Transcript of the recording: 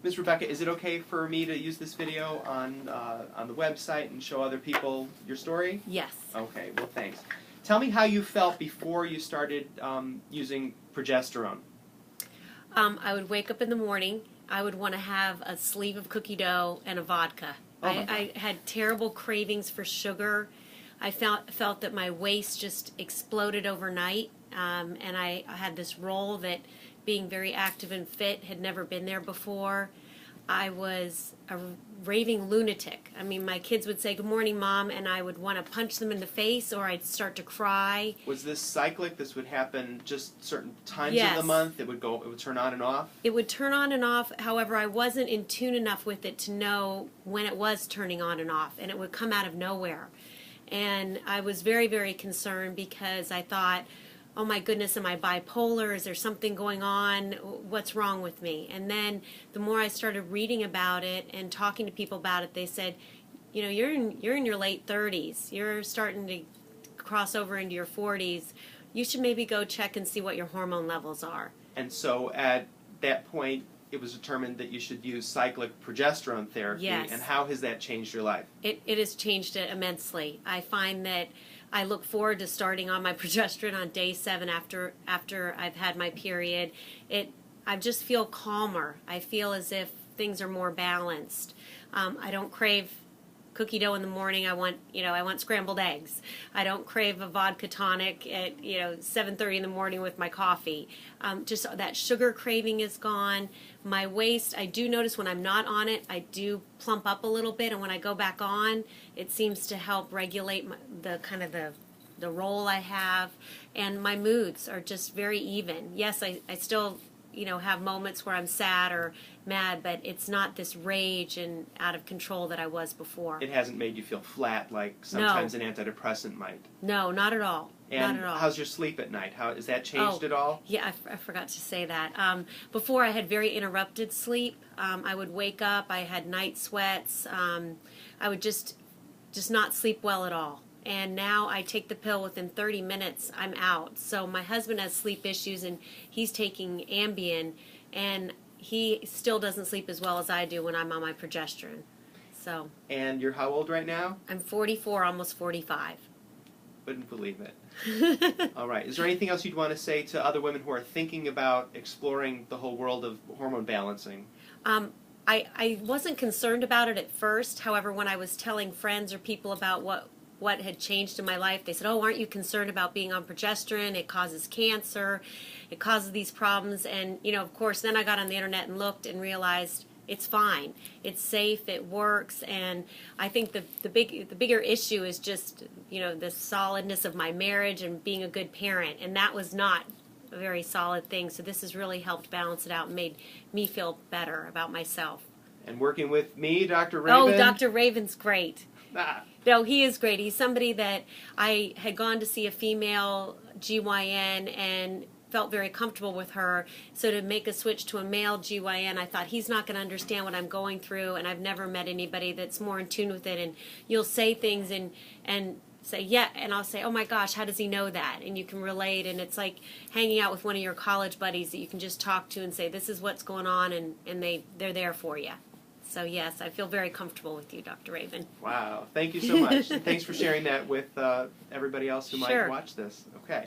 Ms. Rebecca, is it okay for me to use this video on the website and show other people your story? Yes. Okay, well thanks. Tell me how you felt before you started using progesterone. I would wake up in the morning. I would want to have a sleeve of cookie dough and a vodka. I had terrible cravings for sugar. I felt that my waist just exploded overnight, and I had this role that being very active and fit had never been there before. I was a raving lunatic. I mean, my kids would say, "Good morning, Mom," and I would want to punch them in the face, or I'd start to cry. Was this cyclic? This would happen just certain times Yes. of the month? It would turn on and off? It would turn on and off. However, I wasn't in tune enough with it to know when it was turning on and off, and it would come out of nowhere. And I was very, very concerned because I thought, oh my goodness, am I bipolar? Is there something going on? What's wrong with me? And then the more I started reading about it and talking to people about it, they said, you know, you're in your late 30s. You're starting to cross over into your 40s. You should maybe go check and see what your hormone levels are. And so at that point, it was determined that you should use cyclic progesterone therapy. Yes. And how has that changed your life? It has changed it immensely. I find that I look forward to starting on my progesterone on day 7 after I've had my period. I just feel calmer. I feel as if things are more balanced. I don't crave cookie dough in the morning. I want scrambled eggs. I don't crave a vodka tonic at 7:30 in the morning with my coffee. Just that sugar craving is gone. My waist, I do notice when I'm not on it, I do plump up a little bit, and when I go back on, it seems to help regulate the role I have, and my moods are just very even. Yes, I still have moments where I'm sad or mad, but it's not this rage and out of control that I was before. It hasn't made you feel flat like sometimes an antidepressant might. No, not at all. And not at all. How's your sleep at night? Has that changed at all? Yeah, I forgot to say that. Before I had very interrupted sleep. I would wake up, I had night sweats. I would just not sleep well at all. And now I take the pill within 30 minutes, I'm out. So my husband has sleep issues, and he's taking Ambien, and he still doesn't sleep as well as I do when I'm on my progesterone. So. And you're how old right now? I'm 44, almost 45. Wouldn't believe it. All right. Is there anything else you'd want to say to other women who are thinking about exploring the whole world of hormone balancing? I wasn't concerned about it at first. However, when I was telling friends or people about what had changed in my life, they said, oh, aren't you concerned about being on progesterone? It causes cancer. It causes these problems. And, of course, then I got on the internet and looked and realized it's fine. It's safe. It works. And I think the bigger issue is just, the solidness of my marriage and being a good parent. And that was not a very solid thing. So this has really helped balance it out and made me feel better about myself. And working with me, Dr. Rabin? Oh, Dr. Rabin's great. Ah. No, he is great. He's somebody that I had gone to see a female GYN and felt very comfortable with her. So to make a switch to a male GYN, I thought he's not going to understand what I'm going through, and I've never met anybody that's more in tune with it. And you'll say things and say, yeah, and I'll say, oh my gosh, how does he know that? And you can relate, and it's like hanging out with one of your college buddies that you can just talk to and say, this is what's going on, and they're there for you. So yes, I feel very comfortable with you, Dr. Rabin. Wow, thank you so much. And thanks for sharing that with everybody else who might watch this. Okay.